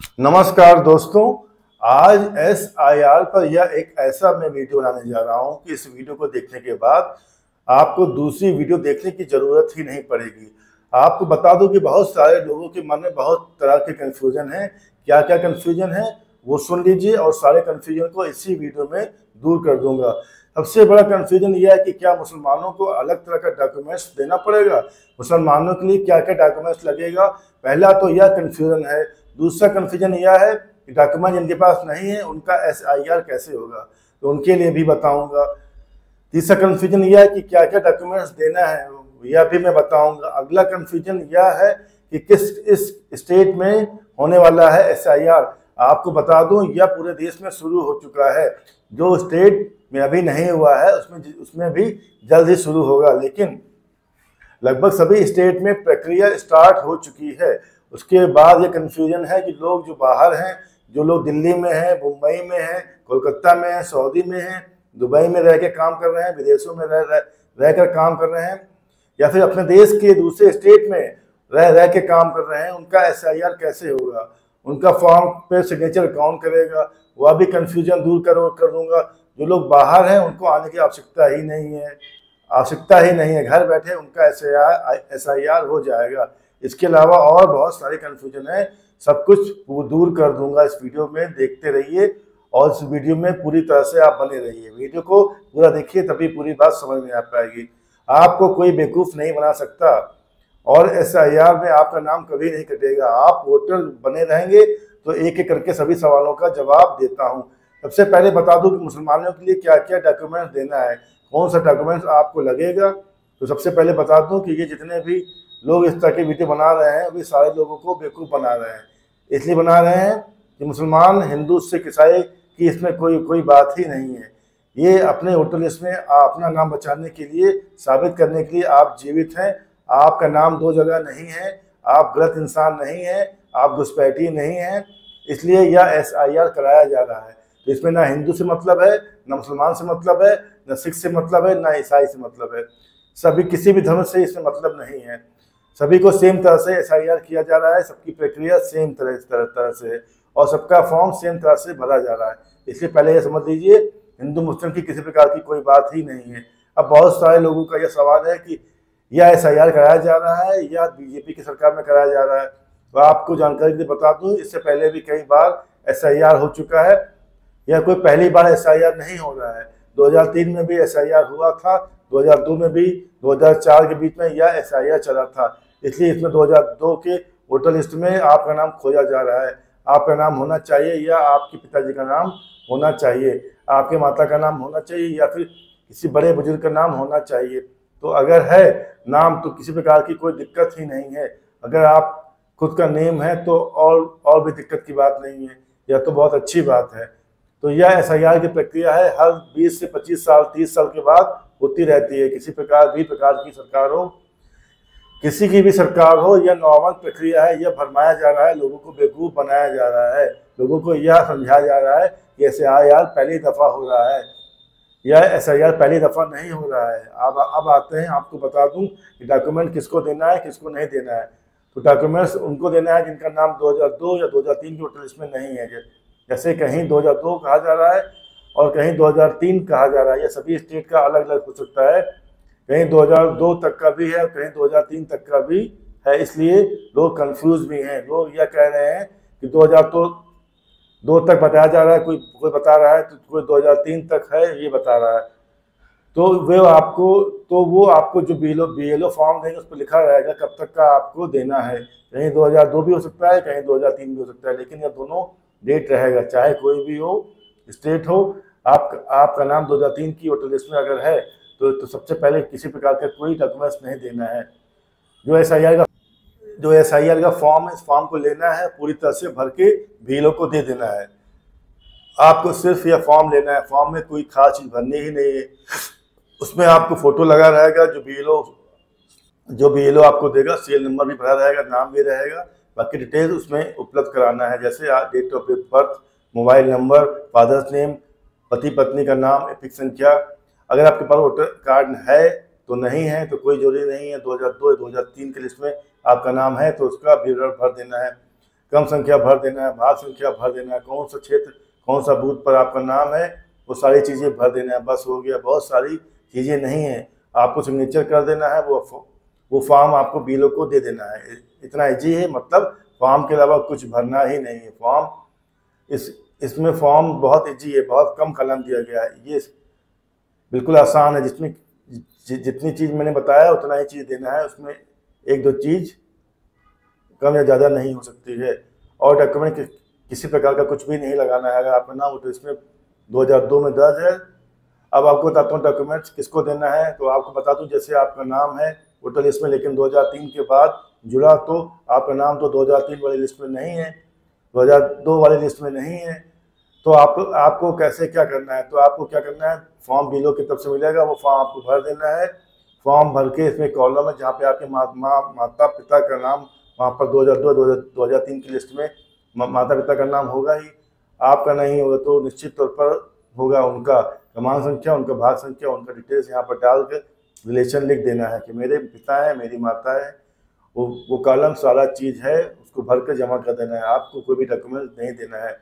नमस्कार दोस्तों। आज एसआईआर पर यह एक ऐसा मैं वीडियो बनाने जा रहा हूं कि इस वीडियो को देखने के बाद आपको दूसरी वीडियो देखने की जरूरत ही नहीं पड़ेगी। आपको बता दूं कि बहुत सारे लोगों के मन में बहुत तरह के कंफ्यूजन है। क्या क्या कंफ्यूजन है वो सुन लीजिए और सारे कंफ्यूजन को इसी वीडियो में दूर कर दूंगा। सबसे बड़ा कंफ्यूजन यह है कि क्या मुसलमानों को अलग तरह का डॉक्यूमेंट्स देना पड़ेगा, मुसलमानों के लिए क्या क्या डॉक्यूमेंट्स लगेगा। पहला तो यह कंफ्यूजन है। दूसरा कंफ्यूजन यह है कि डॉक्यूमेंट जिनके पास नहीं है उनका एसआईआर कैसे होगा, तो उनके लिए भी बताऊंगा। तीसरा कंफ्यूजन यह है कि क्या क्या डॉक्यूमेंट्स देना है, यह भी मैं बताऊंगा। अगला कंफ्यूजन यह है कि इस स्टेट में होने वाला है एसआईआर। आपको बता दूं यह पूरे देश में शुरू हो चुका है। जो स्टेट में अभी नहीं हुआ है उसमें भी जल्द ही शुरू होगा, लेकिन लगभग सभी स्टेट में प्रक्रिया स्टार्ट हो चुकी है। उसके बाद ये कन्फ्यूजन है कि लोग जो बाहर हैं, जो लोग दिल्ली में हैं, मुंबई में हैं, कोलकाता में हैं, सऊदी में हैं, दुबई में रह के काम कर रहे हैं, विदेशों में रहकर काम कर रहे हैं, या फिर अपने देश के दूसरे स्टेट में रह के काम कर रहे हैं, उनका एसआईआर कैसे होगा, उनका फॉर्म पे सिग्नेचर कौन करेगा, वह भी कन्फ्यूजन दूर कर दूंगा। जो लोग बाहर हैं उनको आने की आवश्यकता ही नहीं है, घर बैठे उनका एसआईआर हो जाएगा। इसके अलावा और बहुत सारे कन्फ्यूजन है, सब कुछ दूर कर दूंगा इस वीडियो में। देखते रहिए और इस वीडियो में पूरी तरह से आप बने रहिए। वीडियो को पूरा देखिए तभी पूरी बात समझ में आ पाएगी। आपको कोई बेवकूफ़ नहीं बना सकता और एसआईआर में आपका नाम कभी नहीं कटेगा। आप वोटर बने रहेंगे तो एक एक करके सभी सवालों का जवाब देता हूँ। सबसे पहले बता दूं कि मुसलमानों के लिए क्या क्या डॉक्यूमेंट्स देना है, कौन सा डॉक्यूमेंट्स आपको लगेगा। तो सबसे पहले बता दूं कि ये जितने भी लोग इस तरह की वीडियो बना रहे हैं वे सारे लोगों को बेवकूफ़ बना रहे हैं। इसलिए बना रहे हैं कि मुसलमान, हिंदू, सिख, ईसाई की इसमें कोई बात ही नहीं है। ये अपने वोटर लिस्ट में अपना नाम बचाने के लिए, साबित करने के लिए आप जीवित हैं, आपका नाम दो जगह नहीं है, आप गलत इंसान नहीं हैं, आप घुसपैठी नहीं हैं, इसलिए यह एसआईआर कराया जा रहा है। तो इसमें ना हिंदू से मतलब है, ना मुसलमान से मतलब है, ना सिख से मतलब है, ना ईसाई से मतलब है। सभी किसी भी धर्म से इसमें मतलब नहीं है। सभी को सेम तरह से एसआईआर किया जा रहा है, सबकी प्रक्रिया सेम तरह से है और सबका फॉर्म सेम तरह से भरा जा रहा है। इसलिए पहले यह समझ लीजिए हिंदू मुस्लिम की किसी प्रकार की कोई बात ही नहीं है। अब बहुत सारे लोगों का यह सवाल है कि यह एसआईआर कराया जा रहा है या बीजेपी की सरकार में कराया जा रहा है। तो आपको जानकारी के बता दूं, इससे पहले भी कई बार एसआईआर हो चुका है। यह कोई पहली बार एसआईआर नहीं हो रहा है। 2003 में भी एसआईआर हुआ था, 2002 में भी, 2004 के बीच में यह एसआईआर चला था। इसलिए इसमें 2002 के वोटर लिस्ट में आपका नाम खोजा जा रहा है। आपका नाम होना चाहिए या आपके पिताजी का नाम होना चाहिए, आपके माता का नाम होना चाहिए या फिर किसी बड़े बुजुर्ग का नाम होना चाहिए। तो अगर है नाम तो किसी प्रकार की कोई दिक्कत ही नहीं है। अगर आप खुद का नेम है तो और भी दिक्कत की बात नहीं है, यह तो बहुत अच्छी बात है। तो यह एसआईआर की प्रक्रिया है, हर 20 से 25 साल 30 साल के बाद होती रहती है। किसी प्रकार की सरकार हो, किसी की भी सरकार हो, यह नॉर्मल प्रक्रिया है। यह भरमाया जा रहा है, लोगों को बेवकूफ़ बनाया जा रहा है, लोगों को यह समझाया जा रहा है कि एसआईआर पहली दफ़ा हो रहा है। यह एसआईआर पहली दफ़ा नहीं हो रहा है। अब आते हैं, आपको बता दूं कि डॉक्यूमेंट किसको देना है, किसको नहीं देना है। तो डॉक्यूमेंट्स उनको देना है जिनका नाम 2002 या 2003 की वोटर लिस्ट में नहीं है। जैसे कहीं 2002 कहा जा रहा है और कहीं 2003 कहा जा रहा है। यह सभी स्टेट का अलग अलग हो सकता है, कहीं 2002 तक का भी है, कहीं 2003 तक का भी है। इसलिए लोग कंफ्यूज भी हैं। लोग यह कह रहे हैं कि 2002 तक बताया जा रहा है, कोई बता रहा है, तो कोई 2003 तक है ये बता रहा है। तो वो आपको जो बीएलओ फॉर्म देंगे उस पर लिखा रहेगा कब तक का आपको देना है। कहीं 2002 भी हो सकता है, कहीं 2003 भी हो सकता है, लेकिन यह दोनों डेट रहेगा। चाहे कोई भी हो, स्टेट हो, आपका नाम 2003 की वोटर लिस्ट में अगर है तो सबसे पहले किसी प्रकार का कोई डॉक्यूमेंट्स नहीं देना है। जो एसआईआर का फॉर्म है, इस फॉर्म को लेना है, पूरी तरह से भर के बीएलओ को दे देना है। आपको सिर्फ यह फॉर्म लेना है, फॉर्म में कोई खास चीज़ भरनी ही नहीं है। उसमें आपको फोटो लगा रहेगा, जो बीएलओ आपको देगा, सीरियल नंबर भी भरा रहेगा, नाम भी रहेगा, बाकी डिटेल्स उसमें उपलब्ध कराना है। जैसे date of birth, mobile number, father's name, पति पत्नी का नाम, एपिक संख्या। अगर आपके पास वोटर कार्ड है तो नहीं है तो कोई जरूरी नहीं है। 2002 या 2003 की लिस्ट में आपका नाम है तो उसका विवरण भर देना है। क्रम संख्या भर देना है, भाग संख्या भर देना है, कौन सा क्षेत्र कौन सा बूथ पर आपका नाम है, वो सारी चीज़ें भर देना है, बस हो गया। बहुत सारी चीज़ें नहीं है, आपको सिग्नेचर कर देना है, वो फॉर्म आपको बीएलओ को दे देना है। इतना ईजी है, मतलब फॉर्म के अलावा कुछ भरना ही नहीं है। फॉर्म इसमें फॉर्म बहुत ईजी है, बहुत कम कलम दिया गया है, ये बिल्कुल आसान है। जिसमें जितनी चीज़ मैंने बताया उतना ही चीज़ देना है, उसमें एक दो चीज़ कम या ज़्यादा नहीं हो सकती है। और डॉक्यूमेंट किसी प्रकार का कुछ भी नहीं लगाना है। अगर आपका नाम हो तो इसमें 2002 में दर्ज है। अब आपको बताता हूँ डॉक्यूमेंट्स किसको देना है। तो आपको बता दूँ, जैसे आपका नाम है वोटर लिस्ट में, लेकिन 2003 के बाद जुड़ा, तो आपका नाम तो 2003 वाली लिस्ट में नहीं है, 2002 वाली लिस्ट में नहीं है। तो आपको कैसे क्या करना है, तो आपको क्या करना है, फॉर्म बीएलओ की तरफ से मिलेगा, वो फॉर्म आपको भर देना है। फॉर्म भर के इसमें कॉलम है जहाँ पे आपके माता पिता का नाम, वहाँ पर 2002-2003 की लिस्ट में माता पिता का नाम होगा ही। आपका नहीं होगा तो निश्चित तौर पर होगा उनका क्रमांक संख्या, उनका भाग संख्या, उनका डिटेल्स यहाँ पर डाल के रिलेशन लिख देना है कि मेरे पिता है, मेरी माता है। वो कॉलम सारा चीज़ है, उसको भर कर जमा कर देना है। आपको कोई भी डॉक्यूमेंट नहीं देना है।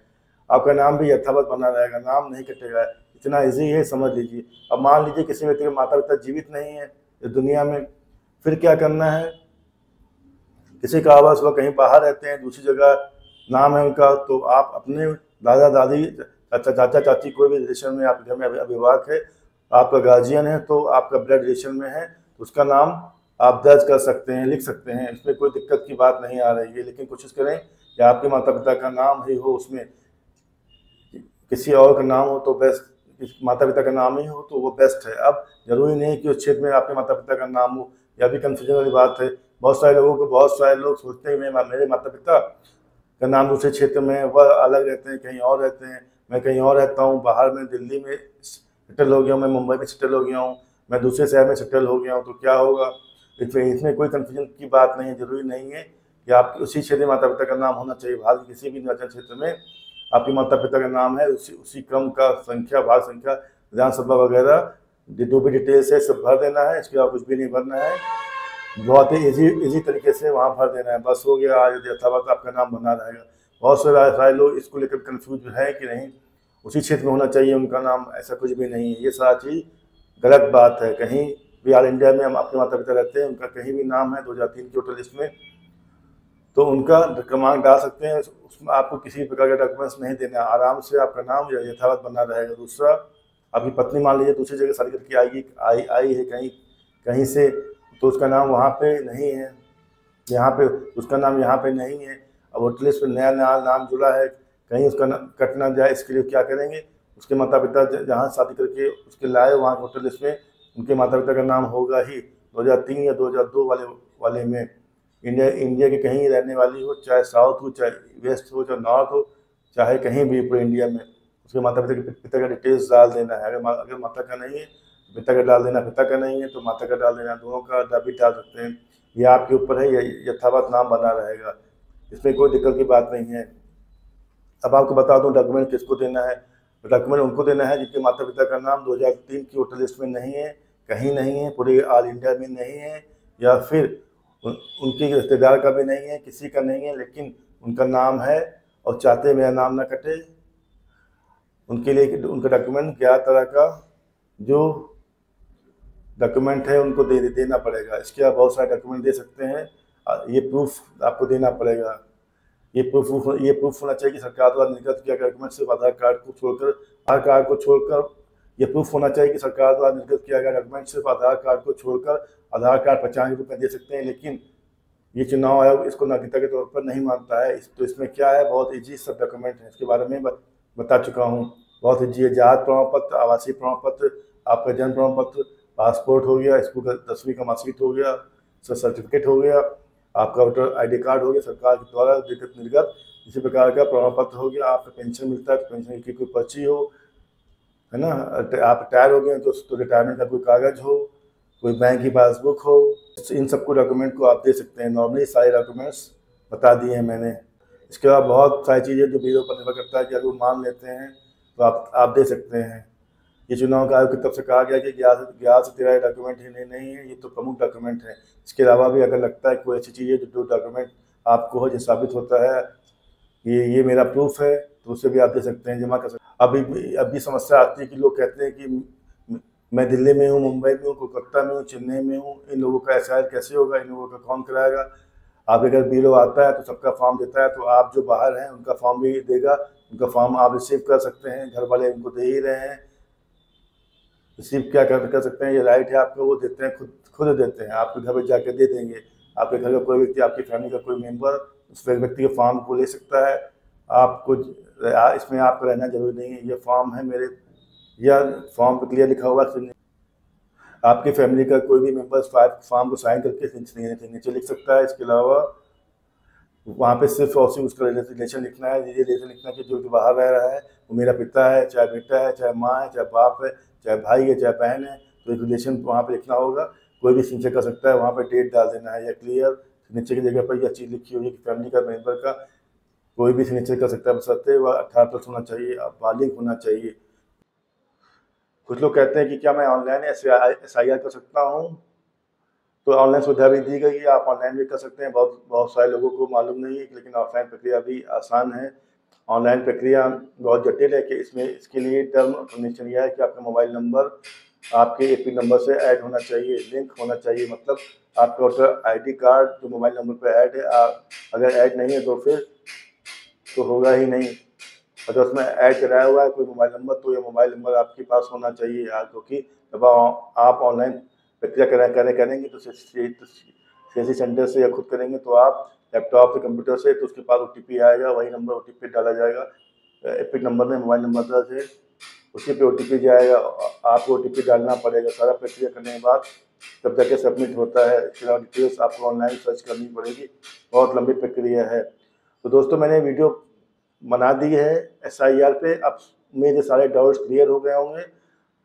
आपका नाम भी यथावत बना रहेगा, नाम नहीं कटेगा। इतना इजी है, समझ लीजिए। अब मान लीजिए किसी व्यक्ति के माता पिता जीवित नहीं है इस दुनिया में, फिर क्या करना है। किसी का आवास वह कहीं बाहर रहते हैं, दूसरी जगह नाम है उनका, तो आप अपने दादा दादी, चाचा चाची, कोई भी रिलेशन में आपके घर में अभिभावक है, आपका गार्जियन है, तो आपका ब्लड रिलेशन में है, तो उसका नाम आप दर्ज कर सकते हैं, लिख सकते हैं। इसमें कोई दिक्कत की बात नहीं आ रही है। लेकिन कोशिश करें कि आपके माता पिता का नाम ही हो, उसमें किसी और का नाम हो तो बेस्ट, माता पिता का नाम ही हो तो वो बेस्ट है। अब जरूरी नहीं कि उस क्षेत्र में आपके माता पिता का नाम हो, यह भी कंफ्यूजन वाली बात है। बहुत सारे लोग सोचते हैं मेरे माता पिता का नाम दूसरे क्षेत्र में, वह अलग रहते हैं, कहीं और रहते हैं, मैं कहीं और रहता हूँ, बाहर में दिल्ली में सेटल हो गया हूँ, मैं मुंबई में सेटल हो गया हूँ, मैं दूसरे शहर में सेटल हो गया हूँ, तो क्या होगा। इसमें कोई कन्फ्यूजन की बात नहीं है। जरूरी नहीं है कि आपके उसी क्षेत्र में माता पिता का नाम होना चाहिए। भारत के किसी भी निर्वाचन क्षेत्र में आपके माता पिता का नाम है, उसी क्रम का संख्या, भाग संख्या, विधानसभा वगैरह जो भी डिटेल्स है सब भर देना है। इसके अलावा कुछ भी नहीं भरना है। बहुत ही इजी तरीके से वहाँ भर देना है, बस हो गया। आज यथावत आपका नाम बना रहेगा। बहुत सारे लोग इसको लेकर कन्फ्यूज है कि नहीं उसी क्षेत्र में होना चाहिए उनका नाम, ऐसा कुछ भी नहीं है। ये सारा चीज़ गलत बात है। कहीं भी ऑल इंडिया में हम आपके माता पिता रहते हैं, उनका कहीं भी नाम है 2003 की वोटर लिस्ट में, तो उनका क्रमांक डाल सकते हैं। उसमें आपको किसी प्रकार का डॉक्यूमेंट्स नहीं देना, आराम से आपका नाम यथावत बना रहेगा। दूसरा, आपकी पत्नी मान लीजिए दूसरी जगह शादी करके आई है कहीं से, तो उसका नाम वहाँ पे नहीं है, यहाँ पे उसका नाम यहाँ पे नहीं है। अब वोटर लिस्ट में नया नाम जुड़ा है, कहीं उसका कट ना जाए, इसके लिए क्या करेंगे, उसके माता पिता जहाँ शादी करके उसके लाए, वहाँ वोटर लिस्ट में उनके माता पिता का नाम होगा ही 2003 या 2002 वाले में। इंडिया के कहीं रहने वाली हो, चाहे साउथ हो, चाहे वेस्ट हो, चाहे नॉर्थ हो, चाहे कहीं भी पूरे इंडिया में, उसके माता पिता का डिटेल्स डाल देना है। अगर माता का नहीं है तो पिता का डाल देना, पिता का नहीं है तो माता का डाल देना, दोनों का भी डाल सकते हैं। ये आपके ऊपर है, यथावत नाम बना रहेगा, इसमें कोई दिक्कत की बात नहीं है। अब आपको बता दूं डॉक्यूमेंट किसको देना है। डॉक्यूमेंट उनको देना है जिनके माता पिता का नाम 2003 की वोटर लिस्ट में नहीं है, कहीं नहीं है, पूरे ऑल इंडिया में नहीं है, या फिर उनके रिश्तेदार का भी नहीं है, किसी का नहीं है, लेकिन उनका नाम है और चाहते मेरा नाम ना कटे। उनके लिए उनका डॉक्यूमेंट 11 तरह का जो डॉक्यूमेंट है उनको देना पड़ेगा। इसके आप बहुत सारे डॉक्यूमेंट दे सकते हैं। ये प्रूफ आपको देना पड़ेगा। ये प्रूफ होना चाहिए कि सरकार द्वारा निर्गत किया गया डॉक्यूमेंट सिर्फ आधार कार्ड को छोड़कर ये प्रूफ होना चाहिए कि सरकार द्वारा निर्गत किया गया डॉक्यूमेंट सिर्फ आधार कार्ड को छोड़कर, आधार कार्ड 95 रुपये दे सकते हैं। लेकिन ये चुनाव आयोग इसको नागरिकता के तौर पर नहीं मानता है। तो इसमें क्या है, बहुत ईजी सब डॉक्यूमेंट है, इसके बारे में बता चुका हूँ। बहुत ईजी है। जात प्रमाण पत्र, आवासीय प्रमाण पत्र, आपका जन्म प्रमाण पत्र, पासपोर्ट हो गया, स्कूल का 10वीं का मार्कशीट हो गया, सर्टिफिकेट हो गया, आपका वोटर ID कार्ड हो गया सरकार के द्वारा निर्गत, इसी प्रकार का प्रमाण पत्र हो गया। आपका पेंशन मिलता है तो पेंशन की कोई पर्ची हो, है ना। आप रिटायर हो गए तो रिटायरमेंट का कोई कागज हो, कोई बैंक की पासबुक हो, इन सबको डॉक्यूमेंट को आप दे सकते हैं। नॉर्मली सारे डॉक्यूमेंट्स बता दिए हैं मैंने। इसके अलावा बहुत सारी चीज़ें जो बीओ पर निर्भर करता है कि अगर वो मान लेते हैं तो आप दे सकते हैं। ये चुनाव आयोग की तरफ से कहा गया कि 11 से 13 डॉक्यूमेंट ही नहीं है, ये तो प्रमुख डॉक्यूमेंट है। इसके अलावा भी अगर लगता है कोई ऐसी चीज़ है जो डॉक्यूमेंट आपको हो जो साबित होता है ये मेरा प्रूफ है, तो उससे भी आप दे सकते हैं, जमा कर सकते हैं। अभी समस्या आती है कि लोग कहते हैं कि मैं दिल्ली में हूँ, मुंबई में हूँ, कोलकाता में हूँ, चेन्नई में हूँ, इन लोगों का एसआईआर कैसे होगा, इन लोगों का कौन कराएगा। आपके घर बीएलओ आता है तो सबका फॉर्म देता है, तो आप जो बाहर हैं उनका फॉर्म भी देगा, उनका फॉर्म आप रिसीव कर सकते हैं, घर वाले उनको दे ही रहे हैं। रिसीव क्या कर सकते हैं, ये राइट है आपका, वो देते हैं, खुद देते हैं, आपके घर पे जाकर दे देंगे। आपके घर का कोई व्यक्ति, आपकी फैमिली का कोई मेंबर उस व्यक्ति के फॉर्म को ले सकता है। आपको इसमें आपका रहना जरूरी नहीं है। ये फॉर्म है मेरे, या फॉर्म पे क्लियर लिखा हुआ है, आपकी फैमिली का कोई भी मेंबर फॉर्म को साइन करके नीचे लिख सकता है। इसके अलावा वहाँ पे सिर्फ और सिर्फ उसका रिलेशन लिखना है, ये रिलेशन लिखना है कि जो बाहर रह रहा है वो मेरा पिता है, चाहे बेटा है, चाहे माँ है, चाहे बाप है, चाहे भाई है, चाहे बहन है, तो एक रिलेशन वहाँ पे लिखना होगा। कोई भी सिग्नेचर कर सकता है, वहाँ पे डेट डाल देना है, या क्लियर सिग्नेचर की जगह पर यह चीज़ लिखी हुई है कि फैमिली का मेंबर का कोई भी सिग्नेचर कर सकता है, बशर्ते वह 18+ होना चाहिए, बालिग होना चाहिए। कुछ लोग कहते हैं कि क्या मैं ऑनलाइन SIR कर सकता हूँ, तो ऑनलाइन सुविधा भी दी गई है, आप ऑनलाइन भी कर सकते हैं। बहुत बहुत सारे लोगों को मालूम नहीं है, लेकिन ऑफलाइन प्रक्रिया भी आसान है। ऑनलाइन प्रक्रिया बहुत जटिल है कि इसके लिए टर्म कंडीशन यह है कि आपका मोबाइल नंबर आपके एपी नंबर से ऐड होना चाहिए, लिंक होना चाहिए। मतलब आपका वोटर ID कार्ड जो मोबाइल नंबर पर ऐड है, अगर ऐड नहीं है तो फिर तो होगा ही नहीं। अगर उसमें ऐड कराया हुआ है कोई मोबाइल नंबर, तो ये मोबाइल नंबर आपके पास होना चाहिए, क्योंकि जब आप ऑनलाइन प्रक्रिया करेंगे तो सीएससी सेंटर से या खुद करेंगे तो आप लैपटॉप से, कंप्यूटर से, तो उसके पास OTP आएगा, वही नंबर OTP डाला जाएगा। एपिक नंबर में मोबाइल नंबर दर्ज है, उसी पे OTP जाएगा, आपको OTP डालना पड़ेगा। सारा प्रक्रिया करने के बाद तब जाके सबमिट होता है। इसके अलावा डिटेल्स आपको ऑनलाइन सर्च करनी पड़ेगी, बहुत लंबी प्रक्रिया है। तो दोस्तों, मैंने वीडियो बना दी है SIR पे। अब मेरे सारे डाउट्स क्लियर हो गए होंगे,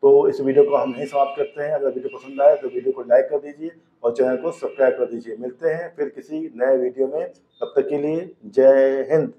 तो इस वीडियो को हम यहीं समाप्त करते हैं। अगर वीडियो पसंद आए तो वीडियो को लाइक कर दीजिए और चैनल को सब्सक्राइब कर दीजिए। मिलते हैं फिर किसी नए वीडियो में, तब तक के लिए जय हिंद।